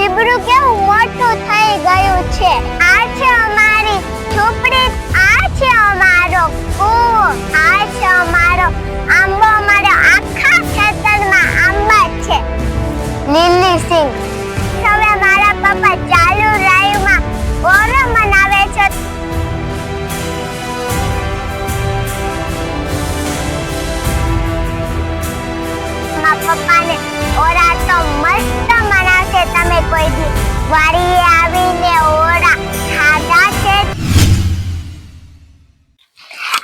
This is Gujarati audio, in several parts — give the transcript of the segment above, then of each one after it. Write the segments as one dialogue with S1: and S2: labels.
S1: સીબડું કેવું મોટું થઈ ગયું છે. આ છે અમારી ઝૂંપડી, આ છે અમારો કૂવો, આ છે અમારો આંબો. અમારા આખા ખેતરમાં આંબા છે. લીલી સિંગ. હવે મારા પપ્પા ચાલુ રાયુમાં ઓરો મનાવે છે. પપ્પાને ઓરા તો મસ્ત મનાવશે. તમે કોઈ દી વાડીએ આવીને ઓરા ખાધા છે?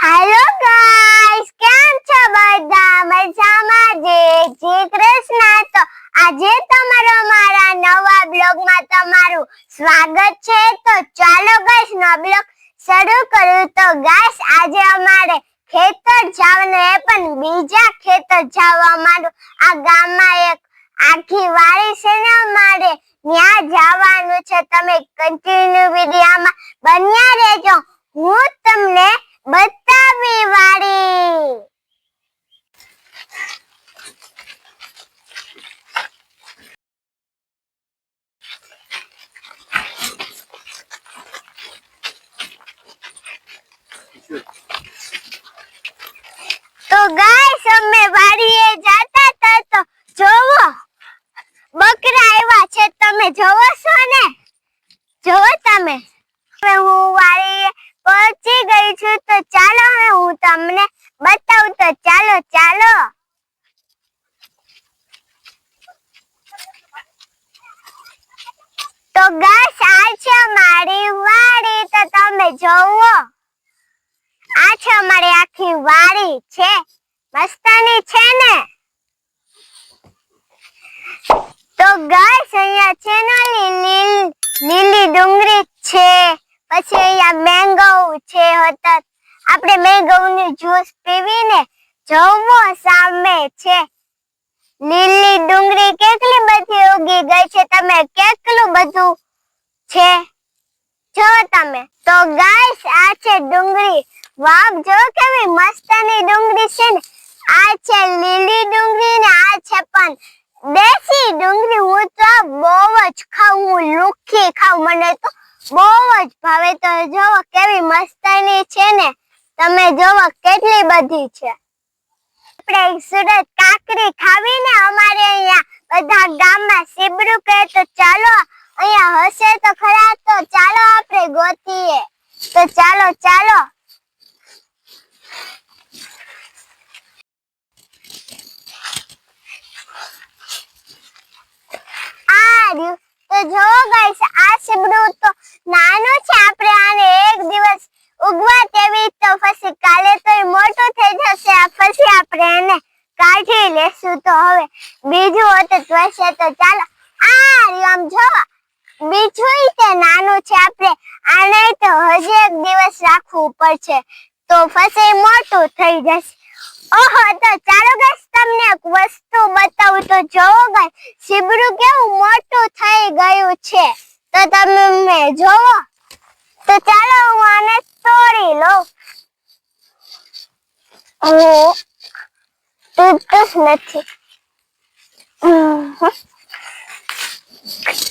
S1: હેલો ગાઈસ, કેમ છો બધા? મજામાં? જય કૃષ્ણ. તો આજે તમારો મારા નવા બ્લોગમાં તમારું સ્વાગત છે. તો ચાલો ગાઈસ નવો બ્લોગ શરૂ કરું. તો ગાઈસ આજે અમારે ખેતર જવાનું, એ પણ બીજા ખેતર જવા માંડું. આ ગામમાં એક આખી વાડી છે ને અમારે, ત્યાં જવાનું છે. તમે કન્ટિન્યુ વિડિયોમાં બન્યા રહેજો, હું તમને બતાવી વાડી. તો ગાઈસ અમે વાડીએ જાતા હતા તો જોવો બકરા આવ્યા છે. તમે જોવો છો ને? જોવો તમે. હવે હું વાડીએ પહોંચી ગઈ છું. તો ચાલો હવે હું તમને બતાવું. તો ચાલો ચાલો. તો ગાઈસ આ છે મારી વાડી. તો તમે જોવો, આ છે અમારી આખી વાડી છે. મસ્તની છે ને? તો ગાઈસ અહીંયા છે ને લીલી ડુંગળી છે. પછી અહીંયા મેંગો છે. આપણે મેંગોની જ્યુસ પીવીને જોવો સામે છે. લીલી ડુંગળી કેટલી બધી ઉગી ગઈ છે. તમે કેટલું બધું છે જો તમે. તો ગાઈસ આ છે ડુંગળી. વાહ, જો કેવી મસ્તની ડુંગળી છે ને. આ છે લીલી ડુંગળી ને આ છે પણ દેશી ડુંગળી. હું તો બહુ જ ખાઉં, હું લુખી ખાઉં, મને તો બહુ જ ભાવે. તો જોવો કેવી મસ્તની છે ને. તમે જોવો કેટલી બધી છે. આપણે સુરત કાકરી ખાવીને અમારે અહીંયા બધા ગામમાં સીબડું કહે. તો ચાલો અહીંયા હશે તો ખરા. તો ચાલો આપણે ગોતીએ. તો ચાલો ચાલો. તો જો ગાઈસ આ સીબડું તો નાનું છે. આપણે આને એક દિવસ ઉગવા તેવી, તો પછી કાલે તો એ મોટું થઈ જશે. પછી આપણે એને કાઢી લેશું. તો હવે બીજું હોત જોઈશે. તો ચાલો. આમ જો બીજું તે નાનું છે. આપણે આને તો હજી એક દિવસ રાખવું પડશે, તો પછી મોટું થઈ જશે. ઓહો, તો ચાલો ગાઈસ તમને એક વસ્તુ બતાવું. તો જોવો ગાઈસ સીબડું કેવું મોટું થઈ ગયું છે. તો તમે જોવો. તો ચાલો હું આને તોડી લઉં. તૂટતું જ નથી.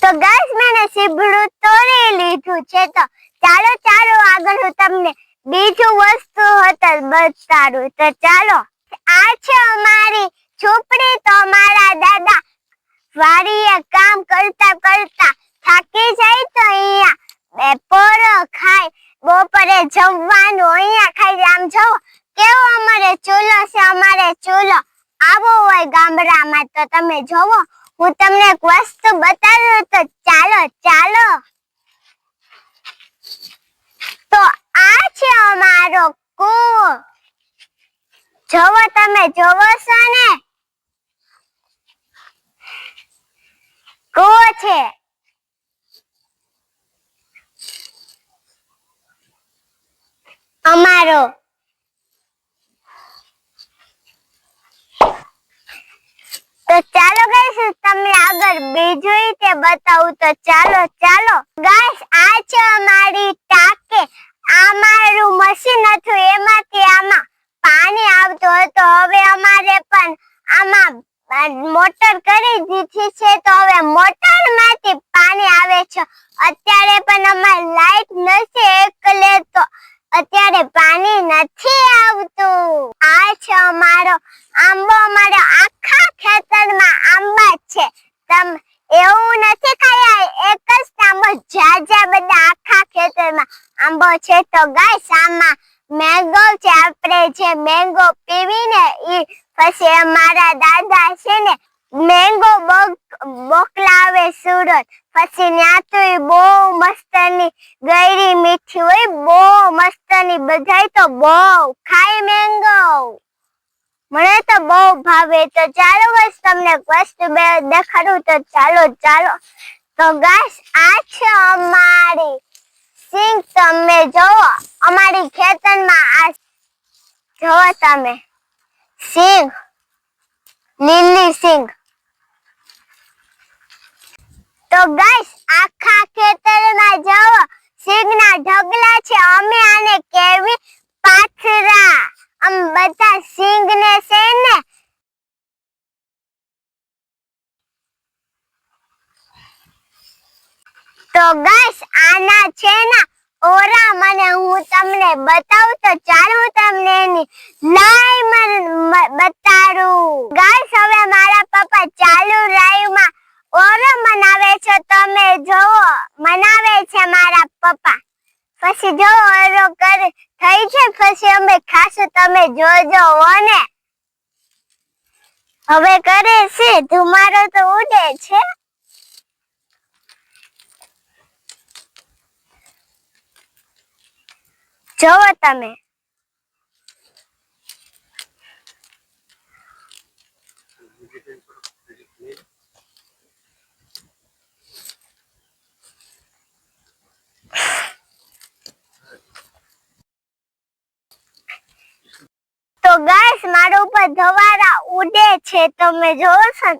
S1: તો ગાઈસ મેં સીબડું તોડી લીધું છે. તો ચાલો ચાલો આગળ હું તમને બીજું વસ્તુ બતાડું. તો ચાલો. આ છે અમારી ઝૂંપડી. તો અમારા દાદા વાડીએ કામ કરતા કરતા થાકી જાય તો અહીંયા પોરો ખાય. બપોરે જમવાનું અહીંયા ખાઈ. આમ જો કેવો અમારે ચૂલો છે. અમારે ચૂલો આવો હોય ગામડામાં. તો તમે જોવો હું તમને એક વસ્તુ બતાડું. તો ચાલો ચાલો. તો આ છે અમારો કૂવો. જોવો તમે જોવો છો ને? કૂવો છે. અમારો. તો ચાલો ગાઈસ તમને આગળ બીજું તે બતાવું. તો ચાલો ચાલો. ગાઈસ આ છે અમારી ટાંકી. આ મારું મશીન હતું, એમાંથી આમાં પાણી આવતું હતું. હવે અમારે પણ આમાં મોટર કરી દીધી છે. તો હવે મોટરમાંથી પાણી ખેતરમાં આંબો છે તો ગાઈસ આમાં મેંગો છે. આપણે જે મેંગો પીવીને ઈ પછી અમારા દાદા છે ને મેંગો મોકલાવે સુરત. પછી ત્યાંથી બહુ મસ્તની ગળી મીઠી હોય, બહુ મસ્તની. બધાય તો બહુ ખાય મેંગો. મને તો બહુ ભાવે. તો ચાલો બસ તમને વસ્તુ બે દેખાડું. તો ચાલો તો ગાઈસ આ છે અમારી સિંગ. તમે જોવો અમારી ખેતરમાં આ જોવો તમે સિંગ, લીલી સિંગ. તો ગાઈસ આખા ખેતરમાં જોવો સિંગના ઢગલા છે. અમે આને કેવી પાથરા. આમ બધા સિંગને છે ને તો ગાઈસ આના છે ને ઓરા મને હું તમને બતાવું. તો ચાલો હું તમને એની લાઈવ બતાડું. ગાઈસ હવે મારા પપ્પા ચાલુ લાઈવમાં ઓરો મનાવે છે. તમે જોવો મનાવે છે મારા પપ્પા. પછી જો ઓરો કરે થઈ છે પછી અમે ખાશું. તમે જોજો ને હવે કરે છે ધુમાડો તો ઉડે છે. જોવો તમે તો ગાઈસ મારા ઉપર ધવારા ઉડે છે. તમે જોવો છો.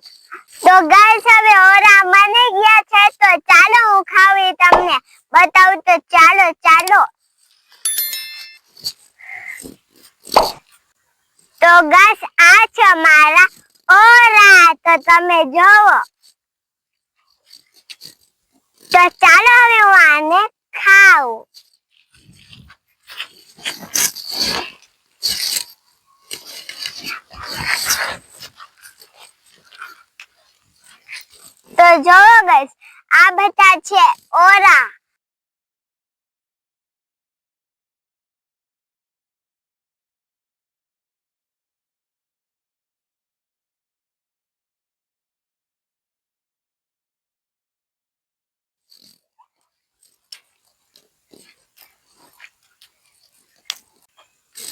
S1: તો ગાઈસ હવે ઓરા મને ગયા છે. તો ચાલો હું ખાવી તમને બતાવું. તો ચાલો તો ગાઈસ આ છે મારા ઓરા. તો તમે જોવો. તો ચાલો હવે હું આને ખાઉં. તો જોવો ગાઈસ આ બધા છે ઓરા.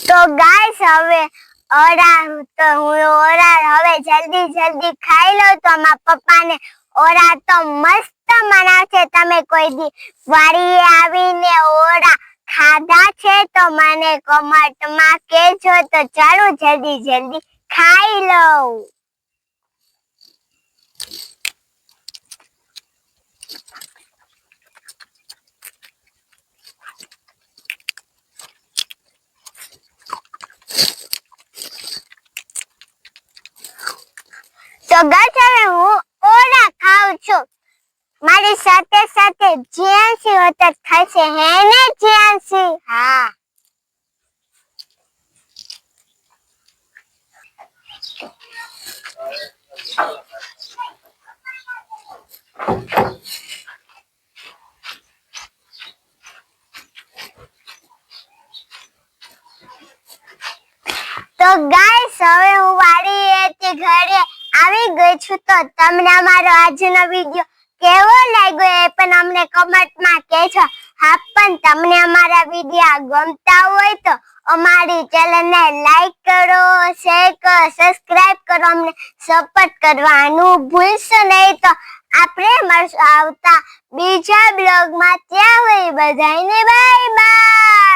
S1: તો ગાઈસ હવે ઓરા તો હું ઓરા હવે જલ્દી ખાઈ લઉં. તો મારા પપ્પાને ઓરા તો મસ્ત મનાવશે. તમે કોઈ દી વાડીએ આવીને ઓરા ખાધા છે તો મને કમેન્ટમાં કહેજો. તો ચાલો જલ્દી ખાઈ લઉં. તો ગાઈસ હવે હું ઓરા ખાઉં છું. મારી સાથે જ્યાંસી હોતા થશે હે ને જ્યાંસી. હા તો ગાઈસ હવે હું વાડીએથી ઘરે આવી ગઈ છું. તો તમને અમારો આજનો વિડિયો કેવો લાગ્યો એ પણ અમને કમેન્ટમાં કહેજો. હા પણ તમને અમારા વિડિયો ગમતા હોય તો અમારી ચેનલને લાઈક કરો, શેર કરો, સબસ્ક્રાઇબ કરો. અમને સપોર્ટ કરવાનું ભૂલશો નહીં. તો આપણે મળશું આવતા બીજા બ્લોગમાં. ત્યાં હોય બધાને બાય બાય.